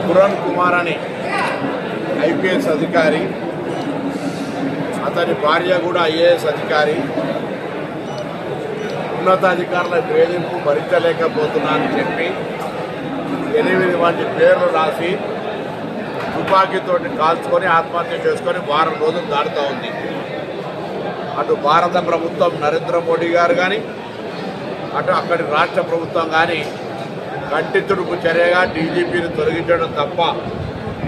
Pooran Kumar అని IPS అధికారి, అతని భార్య కూడా ఐఏఎస్ అధికారి, ఉన్నతాధికారుల వేధింపు భరించలేకపోతున్నానని చెప్పి 8 మంది పేర్లు రాసి తుపాకీతోటి కాల్చుకొని ఆత్మహత్య చేసుకొని వారం రోజులు దాటుతూ ఉంది. అటు భారత ప్రభుత్వం నరేంద్ర మోడీ గారు కానీ అటు అక్కడి రాష్ట్ర ప్రభుత్వం కానీ కంటి తుడుపు చర్యగా డీజీపీని తొలగించడం తప్ప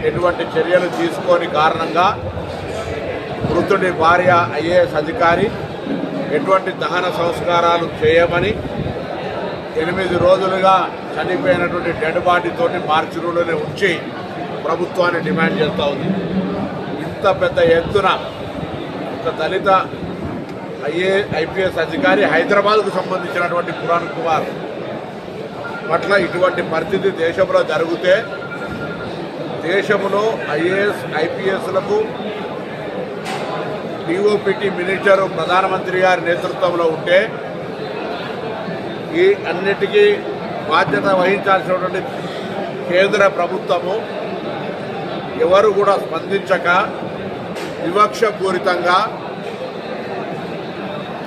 ఎటువంటి చర్యలు తీసుకోని కారణంగా మృతుడి భార్య ఐఏఎస్ అధికారి ఎటువంటి దహన సంస్కారాలు చేయమని 8 రోజులుగా చనిపోయినటువంటి డెడ్ బాడీతోటి మార్చురులోనే ఉంచి ప్రభుత్వాన్ని డిమాండ్ చేస్తూ ఉంది. ఇంత పెద్ద ఎత్తున ఒక దళిత ఐపీఎస్ అధికారి హైదరాబాద్కు సంబంధించినటువంటి పురాణ్ కుమార్ పట్ల ఇటువంటి పరిస్థితి దేశంలో జరిగితే దేశంలో ఐఏఎస్ ఐపీఎస్లకు డిఓపిటి మినిస్టరు ప్రధానమంత్రి గారి నేతృత్వంలో ఉంటే ఈ అన్నిటికీ బాధ్యత వహించాల్సినటువంటి కేంద్ర ప్రభుత్వము ఎవరు కూడా స్పందించక వివక్షపూరితంగా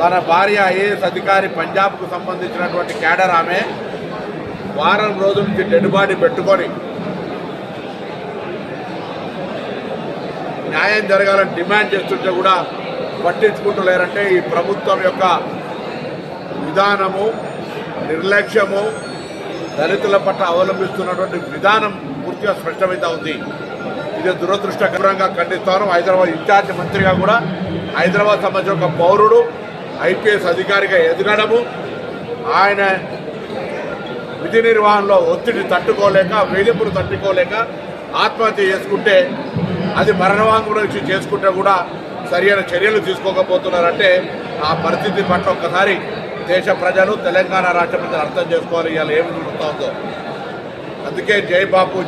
తన భార్య ఐఏఎస్ అధికారి పంజాబ్కు సంబంధించినటువంటి క్యాడర్ ఆమె వారం రోజుల నుంచి డెడ్ బాడీ పెట్టుకొని న్యాయం జరగాలని డిమాండ్ చేస్తుంటే కూడా పట్టించుకుంటలేరంటే ఈ ప్రభుత్వం యొక్క విధానము, నిర్లక్ష్యము, దళితుల పట్ల అవలంబిస్తున్నటువంటి విధానం పూర్తిగా స్పష్టమవుతా ఉంది. ఇది దురదృష్టకరంగా ఖండిస్తాను. హైదరాబాద్ ఇన్ఛార్జ్ మంత్రిగా కూడా హైదరాబాద్ సంబంధించిన ఒక పౌరుడు ఐపీఎస్ అధికారిగా ఎదగడము, ఆయన విధి నిర్వహణలో ఒత్తిడి తట్టుకోలేక, వేధింపులు తట్టుకోలేక ఆత్మహత్య చేసుకుంటే అది మరణవాంగ్మూలం ఇచ్చి చేసుకుంటే కూడా సరైన చర్యలు తీసుకోకపోతున్నారంటే ఆ పరిస్థితి పట్ల ఒక్కసారి దేశ ప్రజలు, తెలంగాణ రాష్ట్ర ప్రజలు అర్థం చేసుకోవాలి ఇవాళ ఏమి జరుగుతూ ఉందో. అందుకే జై బాపు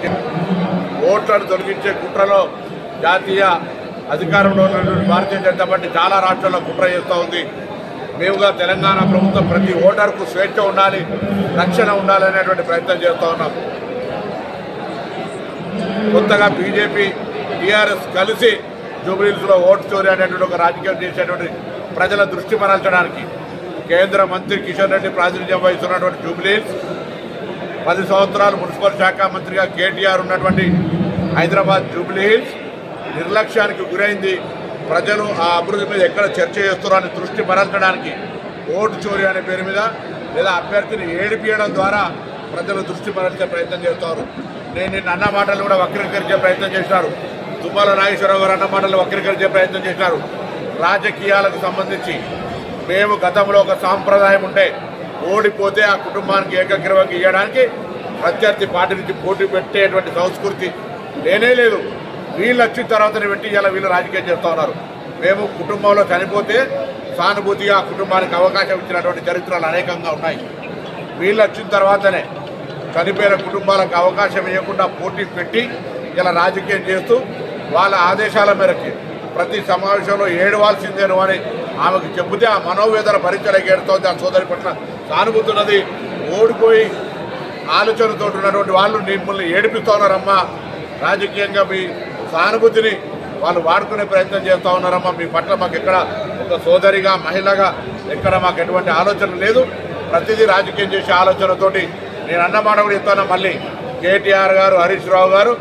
ఓట్లను తొలగించే కుట్రలో జాతీయ అధికారంలో ఉన్నటువంటి భారతీయ జనతా పార్టీ చాలా రాష్ట్రాల్లో కుట్ర చేస్తూ ఉంది. మేముగా తెలంగాణ ప్రభుత్వం ప్రతి ఓటర్కు స్వేచ్ఛ ఉండాలి, రక్షణ ఉండాలి అనేటువంటి ప్రయత్నం చేస్తూ ఉన్నాం. కొత్తగా బీజేపీ, టీఆర్ఎస్ కలిసి జూబ్లీహిల్స్లో ఓటు చోరీ అనేటువంటి ఒక రాజకీయం చేసేటువంటి ప్రజల దృష్టి మరల్చడానికి కేంద్ర మంత్రి కిషన్ రెడ్డి ప్రాతినిధ్యం వహిస్తున్నటువంటి జూబ్లీహిల్స్, 10 సంవత్సరాలు మున్సిపల్ శాఖ మంత్రిగా కేటీఆర్ ఉన్నటువంటి హైదరాబాద్ జూబ్లీహిల్స్ నిర్లక్ష్యానికి గురైంది. ప్రజలు ఆ అభివృద్ధి మీద ఎక్కడ చర్చ చేస్తున్నారని దృష్టి మరల్చడానికి ఓటు చోరీ అనే పేరు మీద లేదా అభ్యర్థిని ఏడిపియడం ద్వారా ప్రజలు దృష్టి మరల్చే ప్రయత్నం చేస్తారు. నేను నిన్న అన్న మాటలు కూడా వక్రీకరించే ప్రయత్నం చేశారు. తుమ్మల నాగేశ్వరరావు గారు అన్న మాటలు వక్రీకరించే ప్రయత్నం చేశారు. రాజకీయాలకు సంబంధించి మేము గతంలో ఒక సాంప్రదాయం ఉంటే ఓడిపోతే ఆ కుటుంబానికి ఏకగ్రీవంగా ఇవ్వడానికి ప్రత్యర్థి పార్టీ నుంచి పోటీ పెట్టేటువంటి సంస్కృతి లేనే లేదు. వీళ్ళు వచ్చిన తర్వాతనే పెట్టి ఇలా వీళ్ళు రాజకీయం చేస్తూ ఉన్నారు. మేము కుటుంబంలో చనిపోతే సానుభూతిగా ఆ కుటుంబానికి అవకాశం ఇచ్చినటువంటి చరిత్రలు అనేకంగా ఉన్నాయి. వీళ్ళు వచ్చిన తర్వాతనే చనిపోయిన కుటుంబాలకు అవకాశం ఇవ్వకుండా పోటీ పెట్టి ఇలా రాజకీయం చేస్తూ వాళ్ళ ఆదేశాల మేరకు ప్రతి సమావేశంలో ఏడవాల్సిందేను అని ఆమెకు చెబితే ఆ మనోవేదన భరించలేక ఏడుతోంది. ఆ సోదరి పట్ల సానుభూతి ఉన్నది. ఓడిపోయి ఆలోచనతో ఉన్నటువంటి వాళ్ళు మిమ్మల్ని ఏడిపిస్తున్నారమ్మా, రాజకీయంగా మీ సానుభూతిని వాళ్ళు వాడుకునే ప్రయత్నం చేస్తూ ఉన్నారమ్మా, మీ పట్ల మాకు ఎక్కడ ఒక సోదరిగా, మహిళగా ఎక్కడ మాకు ఎటువంటి ఆలోచన లేదు, ప్రతిదీ రాజకీయం చేసే ఆలోచనతోటి నేను అన్నమాట కూడా చెప్తాను. మళ్ళీ కేటీఆర్ గారు, హరీష్ రావు గారు,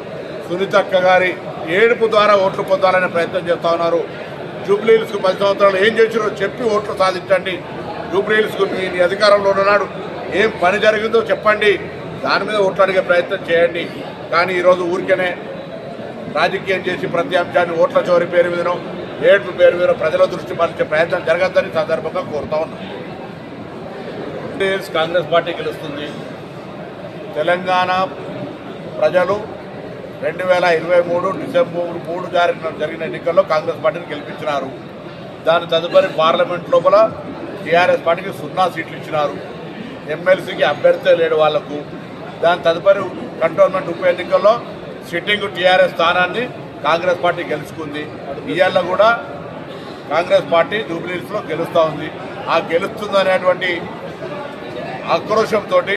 సునీతక్క గారి ఏడుపు ద్వారా ఓట్లు పొందాలనే ప్రయత్నం చేస్తూ ఉన్నారు. జూబ్లీహిల్స్కు 10 సంవత్సరాలు ఏం చేసినో చెప్పి ఓట్లు సాధించండి. జూబ్లీహిల్స్కు మీ అధికారంలో ఉన్నాడు, ఏం పని జరిగిందో చెప్పండి, దాని మీద ఓట్లు అడిగే ప్రయత్నం చేయండి. కానీ ఈరోజు ఊరికనే రాజకీయం చేసి ప్రతి అంశాన్ని ఓట్ల చోరీ పేరు మీదనో, ఏడుపు పేరు మీద ప్రజల దృష్టి మరల్చే ప్రయత్నం జరగద్దని సందర్భంగా కోరుతా ఉన్నాం. కాంగ్రెస్ పార్టీ గెలుస్తుంది. తెలంగాణ ప్రజలు 2023 డిసెంబర్ 3 జరిగిన ఎన్నికల్లో కాంగ్రెస్ పార్టీని గెలిపించినారు. దాని తదుపరి పార్లమెంట్ లోపల టీఆర్ఎస్ పార్టీకి 0 సీట్లు ఇచ్చినారు. ఎమ్మెల్సీకి అభ్యర్థి లేడు వాళ్లకు. దాని తదుపరి కంటోన్మెంట్ ఉప ఎన్నికల్లో సిట్టింగ్ టీఆర్ఎస్ స్థానాన్ని కాంగ్రెస్ పార్టీ గెలుచుకుంది. ఇవాళ కూడా కాంగ్రెస్ పార్టీ జూబ్లీహిల్స్లో గెలుస్తూ ఉంది. ఆ గెలుస్తుందనేటువంటి ఆక్రోశంతో